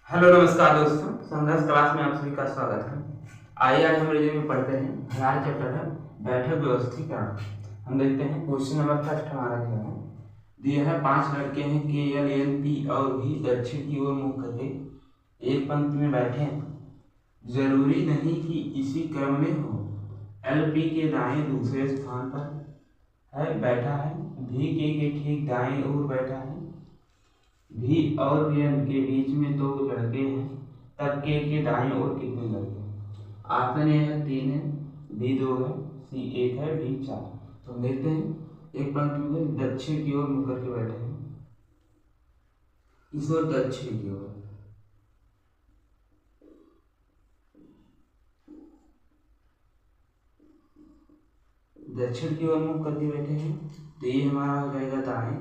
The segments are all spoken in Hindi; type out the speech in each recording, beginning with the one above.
हेलो नमस्कार दोस्तों, संघर्ष क्लास में आप सभी का स्वागत है। आइए आज हम रीजनिंग में पढ़ते हैं। हमारा चैप्टर है बैठक व्यवस्थीकरण। हम देखते हैं क्वेश्चन नंबर फर्स्ट हमारा क्या है। दिया है 5 लड़के हैं KL, N, P और V दक्षिण की ओर मुख करके एक पंक्ति में बैठे हैं। जरूरी नहीं कि इसी क्रम में हो। LP के दाएं दूसरे स्थान पर है बैठा है, VK के ठीक दाएं ओर बैठा है, V और N के बीच में 2 लड़के हैं, तब के दाईं ओर कितने लड़के हैं। ऑप्शन ए है 3 है, B 2 है, C 1 है, D 4। तो हम देखते हैं एक पंक्ति में दक्षिण की ओर मुकर के बैठे हैं, इस ओर दक्षिण की ओर, दक्षिण की ओर मुख करके बैठे हैं। तो ये हमारा हो जाएगा दाएं,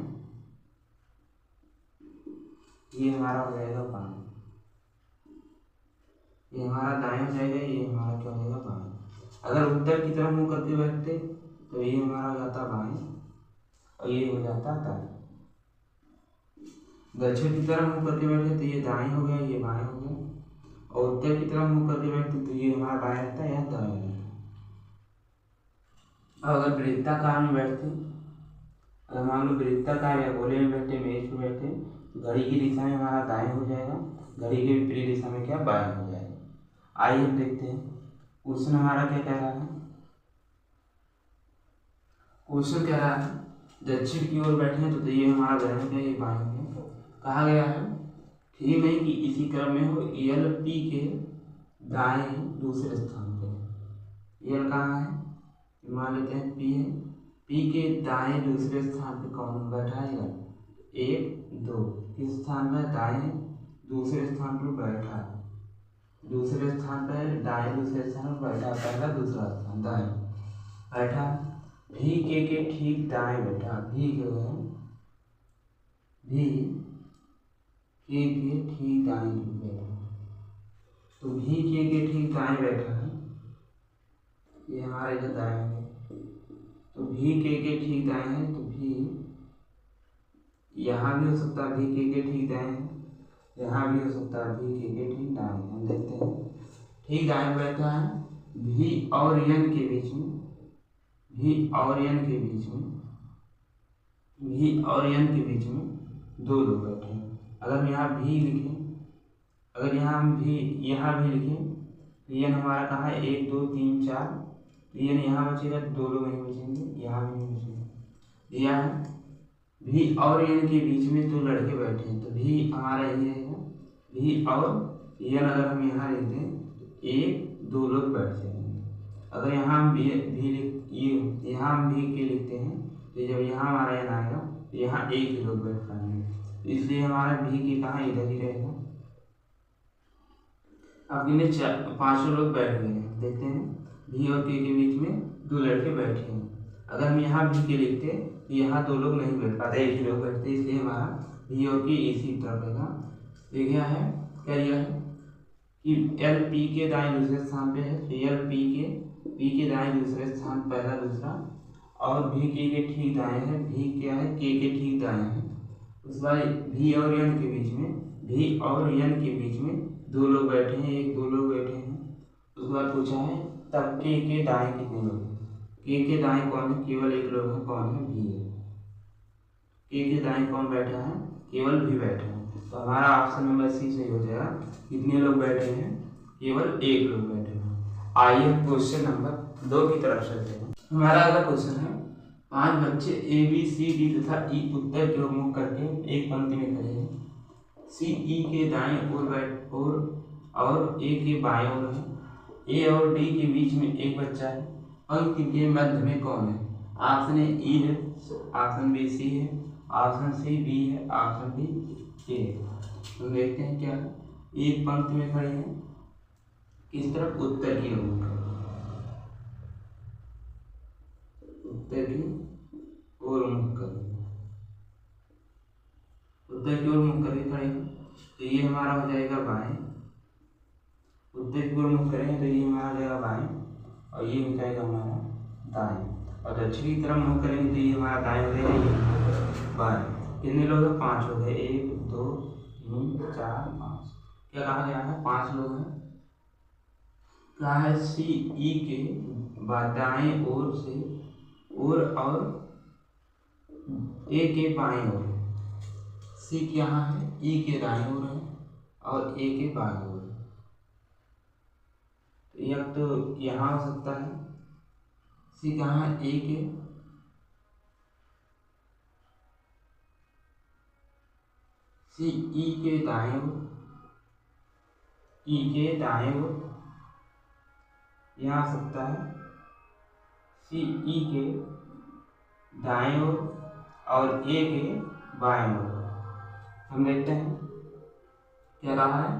ये हमारा हो जाएगा बाएं, ये हमारा दाएं हो जाएगा, ये हमारा क्या हो जाएगा बाएं। अगर उत्तर की तरफ मुंह करके बैठते तो ये हमारा हो जाता बाएं और ये हो जाता दाएं। दक्षिण की तरफ मुंह करके बैठे तो ये दाएं हो गया, ये बाएं हो गया, और उत्तर की तरफ मुंह करके बैठते तो ये हमारा बाएं रहता है, यहाँ दाएं रहता है। और अगर वृत्ताकार में बैठते, अगर मान लो वृत्ताकार या गोले में बैठे, मेज पे बैठे, घड़ी की दिशा में हमारा दाएं हो जाएगा, घड़ी के विपरीत दिशा में क्या बाएं हो जाएगा। आइए हम देखते हैं क्वेश्चन हमारा क्या कह रहा है। क्वेश्चन कह रहा है दक्षिण की ओर बैठे हैं तो ये हमारा दाएं हो गया, ये बाएं हो गया। कहा गया है ठीक नहीं कि इसी क्रम में हो। LP के दाएं दूसरे स्थान पे, L कहाँ है, मान लेते हैं P है, P के दाएं दूसरे स्थान पे कौन बैठा है, 1 2 किस स्थान पर, दाएं दूसरे स्थान पर बैठा है, दूसरे स्थान पर दाएं दूसरे स्थान पर बैठा, पहला दूसरा स्थान दाएं बैठा। VK के ठीक दाएं बैठा, V के ठीक दाएं बैठा, तो VK के ठीक दाएं बैठा है, ये हमारा इधर दाएं है। तो VK के ठीक दाएं है तो V यहाँ भी हो सकता है, VK के ठीक दाएं है, यहाँ भी हो सकता है VK के ठीक दाएं। हम देखते हैं ठीक दाएं बैठा है, V और N के बीच में, V और N के बीच में, V और N के बीच में 2 लोग बैठे हैं। अगर हम यहाँ V लिखें, अगर यहाँ हम यहाँ भी लिखें तो N हमारा कहाँ है, 1 2 3 4, N यहाँ बचेगा, 2 लोग नहीं बचेंगे, यहाँ भी नहीं बचेंगे। दिया है V और N के बीच में 2 लड़के बैठे हैं, तो V हमारा यही रहेगा, V और N अगर हम यहाँ लिख दें तो 1 2 लोग बैठ जाएंगे। अगर यहाँ हम यहाँ हम V के लिखते हैं तो जब यहाँ हमारा N आएगा तो यहाँ 1 ही लोग बैठ पाएंगे, तो इसलिए हमारा V के कहाँ इधर ही रहेगा। अब इन्हें 5 लोग बैठ गए हैं, देखते हैं V और K के बीच में 2 लड़के बैठे हैं। अगर हम यहाँ V के लिखते तो यहाँ 2 लोग नहीं बैठ पाते, 1 ही लोग बैठते, इसलिए हमारा V और K इसी तरफ रहेगा। ये क्या है, क्या दिया है कि LP के दाएं दूसरे स्थान पे है, तो LP के P के दाएं दूसरे स्थान पहला दूसरा, और VK के ठीक दाएं है, V क्या है K के ठीक दाएं है। उस बाद V और N के बीच में, V और N के बीच में 2 लोग बैठे हैं, 1 2 लोग बैठे हैं। उसके बाद पूछा है तब K के दाएं कितने लोग हैं। K के दाएं कौन है, केवल 1 लोग है, कौन है, V है। K के दाएं कौन बैठा है, केवल V बैठा है, तो हमारा ऑप्शन नंबर C सही हो जाएगा। कितने लोग बैठे हैं, केवल 1 लोग बैठे हैं। आइए क्वेश्चन नंबर 2 की तरफ चलते हैं। हमारा अगला क्वेश्चन है 5 बच्चे ABCD तथा E उत्तर की ओर मुख करके एक पंक्ति में खड़े हैं। C E के दाएं ओर और A के बाएं ओर है। A और D के बीच में एक बच्चा है, पंक्ति के मध्य में कौन है। ऑप्शन ए E है, ऑप्शन बी C है, ऑप्शन सी B है, ऑप्शन डी A है। तो देखते हैं क्या है, एक पंक्ति में खड़े हैं, किस तरफ, उत्तर की ओर, उत्तर की ओर मुख कर, उत्तर की ओर मुख करके खड़े हैं, तो ये हमारा हो जाएगा बाएं। उत्तर की ओर मुख करेंगे तो ये हमारा हो जाएगा बाएं, और ये हो जाएगा हमारा दाएं। और दक्षिण की तरफ मुख करेंगे तो ये हमारा दाएं हो जाएगा, ये बाएं। कितने लोग हैं, 5 हो गए, 1 2 3 4 5। क्या कहा गया है, 5 लोग हैं। क्या है, सी ई के दाएं ओर से और ए के बाएं ओर है। सी यहाँ है, ई के दाएं ओर है और ए के बाएं ओर है। तो यह तो यहाँ हो सकता है, सी कहाँ है, ए के सी ई के दाएं ओर, ई के दाएं ओर यहाँ आ सकता है, सी ई के दाएं ओर और ए के बाएं ओर। हम देखते हैं क्या रहा है,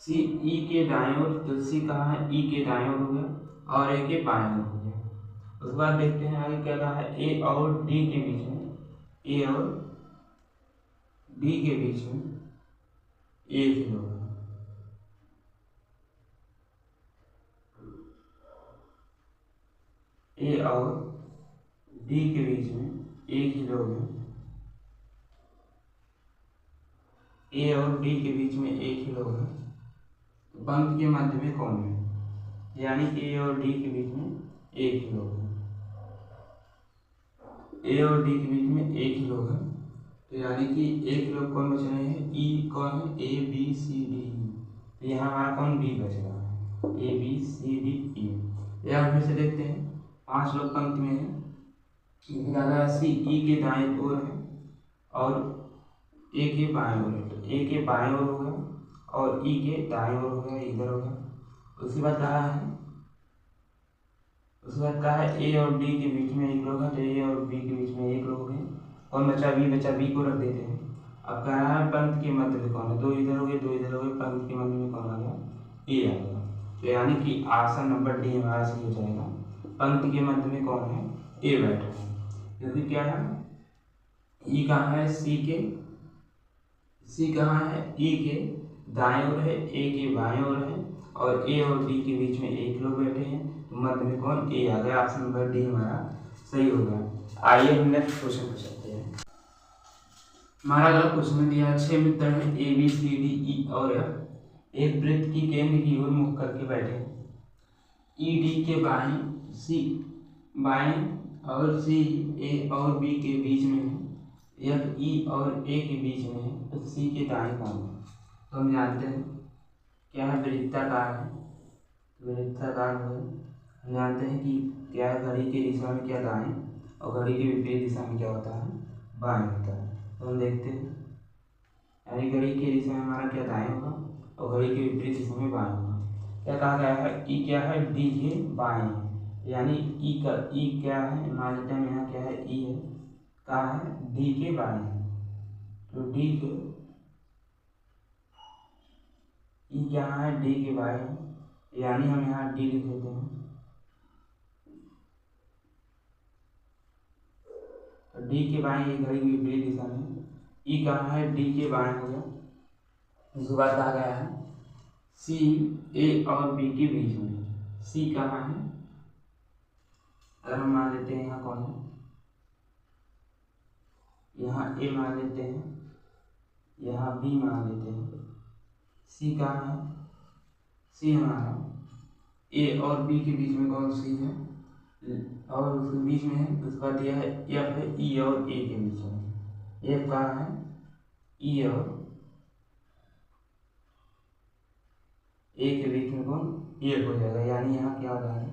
सी ई के दाएं ओर, तो सी कहाँ है, ई के दाएं ओर हो गया और ए के बाएं ओर हो गया। उसके बाद देखते हैं आगे क्या रहा है, ए और डी के बीच में, ए और डी के बीच में एक ही होगा। ए और डी के बीच में एक ही लोग हैं, ए और डी के बीच में एक ही लोग हैं, तो पंक्ति के मध्य में कौन है, यानी ए और डी के बीच में एक ही लोग हैं, ए और डी के बीच में एक ही लोग हैं, तो यानी कि एक लोग कौन बच रहे हैं, ई कौन है, ए बी सी डी, तो यहाँ हमारा कौन, बी बच रहा है, ए बी सी डी ई। या फिर से देखते हैं, 5 लोग पंक्ति में हैं, सी ई के दाएं ओर है और ए के बाएं ओर है, तो ए के बाएं ओर हो गया और ई के दाएं ओर हो गया, इधर हो गया। उसके बाद कहा है, उसके बाद कहा है ए और डी के बीच में एक लोग है, तो ए और बी के बीच में एक लोग है, और बचा बी को रख देते हैं। अब कह रहा है पंक्ति के मध्य में कौन है, 2 इधर हो गए 2 इधर हो गए, पंक्ति के मध्य में कौन आ गया, ए आ गया, तो यानी कि ऑप्शन नंबर डी हमारा सही हो जाएगा। पंक्ति के मध्य में कौन है, ए बैठा है, क्योंकि क्या है, ई कहाँ है, सी कहाँ है, ई के दाएं ओर है, ए के बाएं ओर है और ए और डी के बीच में एक लोग बैठे हैं, तो मध्य में कौन, ए आ गया, ऑप्शन नंबर डी हमारा सही हो गया। आइए हम नेक्स्ट क्वेश्चन पर चलते हैं। हमारा अगला क्वेश्चन दिया, 6 मित्र हैं ए बी सी डी ई और एफ एक वृत्त की केंद्र की ओर मुख करके बैठे हैं। ई डी के बाएं और सी ए और बी के बीच में है, एफ ई और ए के बीच में है, तो सी के दाएं कौन है। तो हम जानते हैं क्या है, वृत्ताकार है, वृत्ताकार है, हम जानते हैं कि क्या है, घड़ी की दिशा में क्या दाएं और घड़ी के विपरीत दिशा में क्या होता है, बाएं होता है। तो हम देखते हैं, यानी घड़ी की दिशा में हमारा क्या दाएं होगा और घड़ी के विपरीत दिशा में बाएं होगा। क्या कहा गया है, ई क्या है, डी के बाएं, यानी ई क्या है, मान लेते हैं यहाँ क्या है, ई है, कहाँ है, डी के बाएं है, तो डी के ई क्या है, डी के बाएं है, यानी हम यहाँ डी लिख देते हैं, तो डी के बाएं ये घड़ी की विपरीत दिशा में, ई कहाँ है, डी के बाएं हो गया। उसके बाद कहा गया है सी ए और बी के बीच में, सी कहाँ है, अगर हम मान लेते हैं यहाँ कौन है, यहाँ ए मान लेते हैं, यहाँ बी मान लेते हैं, सी कहाँ है, सी हमारा ए और बी के बीच में कौन सी है और उसके बीच में है, उसके बाद यह है एफ है, ई और ए के बीच में, एफ कहाँ है, ई और ए के बीच में कौन, ए हो जाएगा, यानी यहाँ क्या हो जाएगा,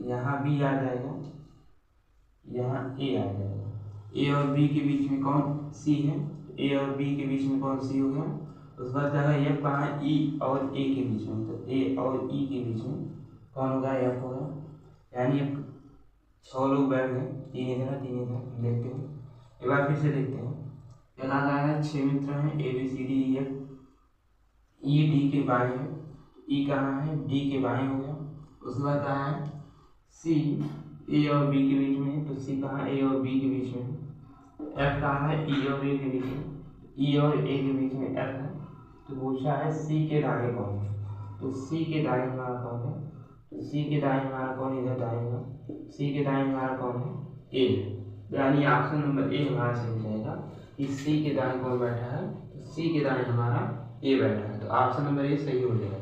यहाँ बी आ जाएगा, यहाँ ए आ जाएगा, ए और बी के बीच में कौन, सी है, ए और बी के बीच में कौन, सी हो गया। उसके बाद जाएगा एफ कहाँ है, ई और ए के बीच में, तो ए और ई के बीच में कौन होगा, एफ होगा, यानी 6 लोग बैठ गए, 3 इधर 3 इधर। देखते हैं एक बार फिर से देखते हैं, क्या लगा है, 6 मित्र हैं A B C D E F, E D के बाएं है, ई कहाँ है, डी के बाएं हो गया। उसके बाद कहा है सी ए और बी के बीच में, तो सी कहाँ, ए और बी के बीच में, एफ कहाँ है, ई और ए के बीच में, ई और ए के बीच में एफ है, तो पूछा है सी के दाएं कौन है, तो सी के दाएं हमारा कौन है, तो सी के दाएं हमारा कौन, इधर दाएं होगा, सी के दाएं हमारा कौन है, ए, यानी ऑप्शन नंबर ए हमारा सही हो जाएगा। कि सी के दाएं कौन बैठा है, तो सी के दाएं हमारा ए बैठा है, तो ऑप्शन नंबर ए सही हो जाएगा।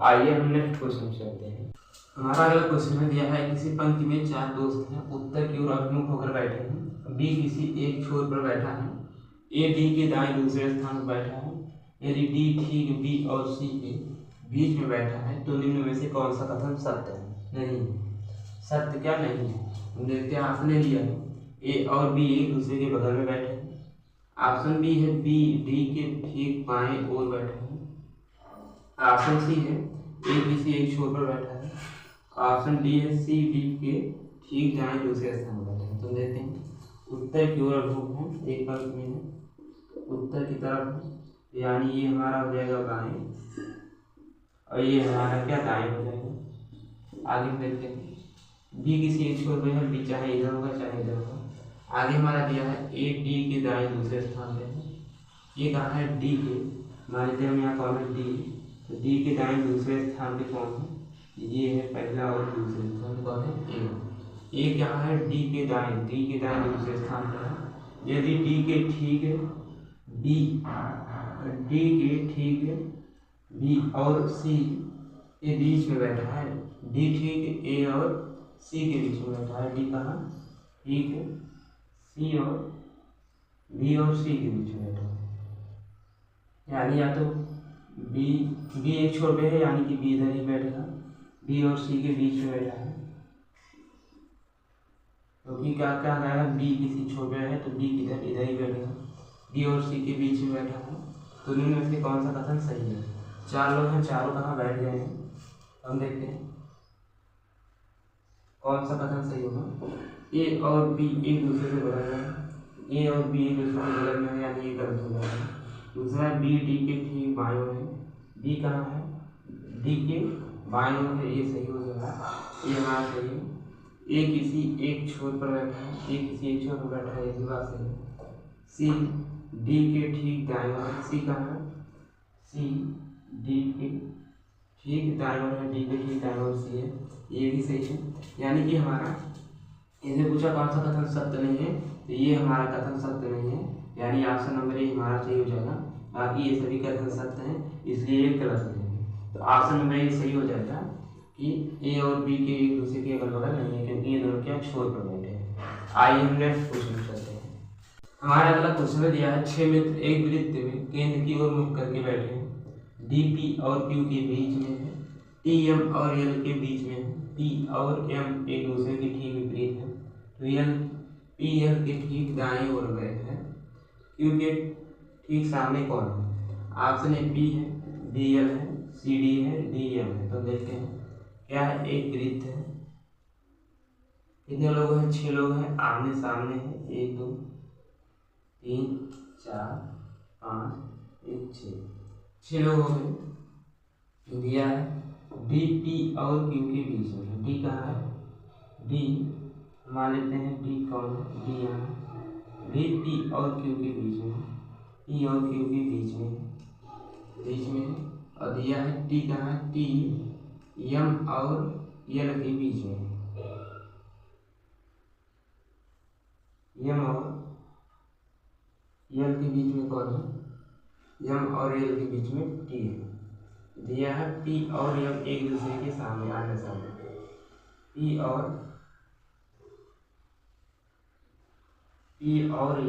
आइए हम नेक्स्ट क्वेश्चन चलते हैं। हमारा अगला क्वेश्चन में दिया है किसी पंक्ति में 4 दोस्त हैं, उत्तर की ओर अभिमुख होकर बैठे हैं, बी किसी एक छोर पर बैठा है, ए डी के दाएं दूसरे स्थान पर बैठा है, यदि डी ठीक बी और सी के बीच में बैठा है तो निम्न में से कौन सा कथन सत्य है? नहीं, सत्य क्या नहीं है। देखते हैं, आपने लिया है ए और बी एक दूसरे के बगल में बैठे हैं। ऑप्शन बी है बी डी के ठीक बाएं ओर बैठा है। ऑप्शन सी है ए किसी एक छोर पर बैठा है। ऑप्शन डी है सी डी के ठीक दाएं दूसरे स्थान पर बैठा है। तो देखते हैं, उत्तर की ओर अभिमुख है, एक पंक्ति में है, उत्तर की तरफ है, यानी ये हमारा हो जाएगा बाएं और ये हमारा क्या दाएं हो जाएगा। आगे देखते हैं, बी किसी एक छोर पे है, बी चाहे इधर होगा चाहे इधर होगा। आगे हमारा दिया है ए डी के दाएं दूसरे स्थान पे है, ये कहा है डी के, मान लेते हैं हम यहाँ कौन है डी, तो डी के दाएं दूसरे स्थान पे कौन है, ये है पहला और दूसरे स्थान कौन है ए क्या है डी के दाएं दूसरे स्थान पर है। यदि डी के ठीक है बी, डी के ठीक है बी और सी के बीच में बैठा है, डी ठीक ए और सी के बीच में बैठा है, डी कहाँ ठीक है सी और बी और सी के बीच में बैठा है, यानी या तो बी एक छोर पे है यानी कि बी इधर ही बैठेगा, बी और सी के बीच में बैठा है, क्योंकि क्या क्या है बी किसी छोर पे है तो बी इधर ही बैठेगा, बी और सी के बीच में बैठा है, तो निम्न में से कौन सा कथन सही है। 4 लोग हैं, चारों कहाँ बैठ गए हैं, हम देखते हैं कौन सा कथन सही होगा। ए और बी एक दूसरे से बगल में है, ए और बी एक दूसरे के बगल में है, यानी ये गलत हो जाएगा। दूसरा बी डी के ठीक बाएं ओर है, बी कहाँ है डी के बाएं ओर है, ये सही हो जाएगा, ये हमारा सही है। ए किसी एक छोर पर बैठा है, ए किसी एक छोर पर बैठा है, ये बात सही है। सी डी के ठीक दाएं ओर है, सी कहाँ है सी डी के ठीक दाएं ओर है, डी के ठीक दाएं ओर सी है, ये भी सही है। यानी कि हमारा इसे पूछा कौन सा कथन सत्य नहीं है, तो ये हमारा कथन सत्य नहीं है, यानी ऑप्शन नंबर ए हमारा सही हो जाएगा। बाकी ये सभी कथन सत्य हैं, इसलिए ये गलत हो जाएंगे, तो ऑप्शन नंबर ए सही हो जाएगा कि ए और बी के एक दूसरे के अगल बगल नहीं है, क्योंकि ये दोनों क्या छोर पर बैठे हैं। आइए हम नेक्स्ट क्वेश्चन चलते हैं। हमारा अगला क्वेश्चन दिया है 6 मित्र एक वृत्त में केंद्र की ओर मुख करके बैठे हैं, डी पी और क्यू के बीच में है, टी एम और एल के बीच में है, पी और एम एक दूसरे के ठीक विपरीत है, तो एल पी एल के ठीक दाएं ओर बैठे है, क्यू के ठीक सामने कौन है। ऑप्शन ए पी है, बी एल है, सी डी है, डी एम है। तो देखते हैं क्या है, एक वृत्त है, कितने लोग हैं 6 लोग हैं, आमने सामने है 1 2 3 4 5 1 6 लोग हो गए। दिया है डी पी और क्यू के बीच में है, डी कहाँ है डी, मान लेते हैं डी कौन है डी यहाँ, डी पी और क्यू के बीच में, पी और क्यू के बीच में है, और दिया है टी कहाँ है टी एम और एल के बीच में, एम और एल के बीच में कौन है, एम और एल के बीच में टी है। दिया है पी और एम एक दूसरे के सामने आने सामने, पी और एम और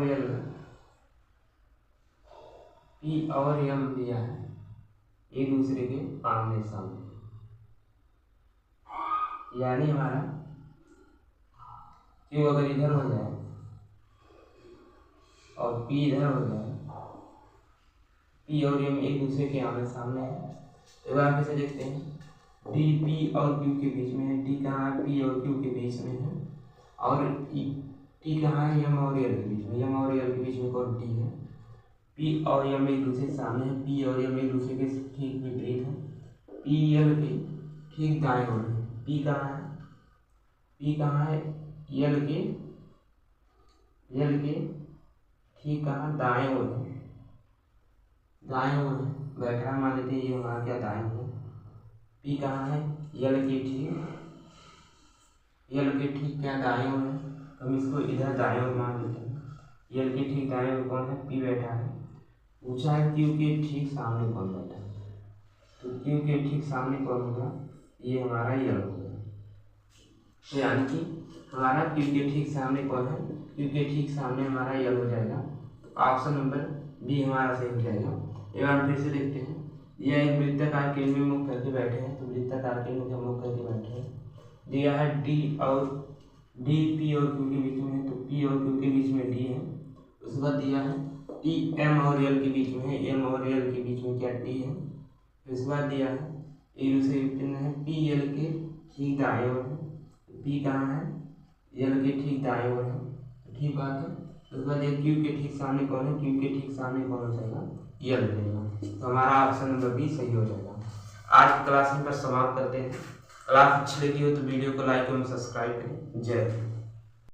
एल, पी और एम दिया है एक दूसरे के आमने सामने, यानी हमारा क्यू अगर इधर हो जाए और पी इधर हो जाए, पी और एम एक दूसरे के आमने सामने है, तो बार कैसे देखते हैं, डी पी और क्यू के बीच में है, डी कहाँ है पी और क्यू के बीच में है, और टी कहाँ है एम और एल के बीच में, एम और एल के बीच में कौन टी है, पी और एम एक दूसरे के सामने है, पी और एम एक दूसरे के ठीक विपरीत है, पी एल के ठीक दाएं ओर है, पी कहाँ है एल के ठीक कहाँ दाएं ओर है, बैठा मान लेते हैं, ये हमारा क्या दाएं है, पी कहाँ है एल के ठीक क्या दाएं ओर है, हम इसको इधर दाएं ओर मान लेते हैं। यल के ठीक दाएं ओर कौन है, पी बैठा है। पूछा है क्यू के ठीक सामने कौन बैठा है, तो क्यू के ठीक सामने कौन होगा, ये हमारा यल होगा। तो यानी कि हमारा क्यू के ठीक सामने कौन है, क्यू के ठीक सामने हमारा यल हो जाएगा। तो ऑप्शन नंबर बी हमारा सही हो जाएगा। एक बार फिर से देखते हैं। यह एक वृत्ताकार केंद्र में मुख करके बैठे हैं, तो वृत्ताकार केंद्र में मुख करके बैठे हैं। दिया है डी पी और क्यू के बीच में है, तो पी और क्यू के बीच में डी है। उसके बाद दिया है टी एम और एल के बीच में है, एम और एल के बीच में क्या टी है। उसके बाद दिया है एक दूसरे चिन्ह है, पी एल के ठीक दाएं ओर है। पी कहाँ है, एल के ठीक दाएं ओर है, ठीक बात है। उसके बाद ये क्यू के ठीक सामने कौन है, क्यू के ठीक सामने कौन हो जाएगा, यल हो जाएगा। तो हमारा ऑप्शन नंबर बी सही हो जाएगा। आज की क्लास में पर समाप्त करते हैं। क्लास अच्छी लगी हो तो वीडियो को लाइक और सब्सक्राइब करें। जय हिंद।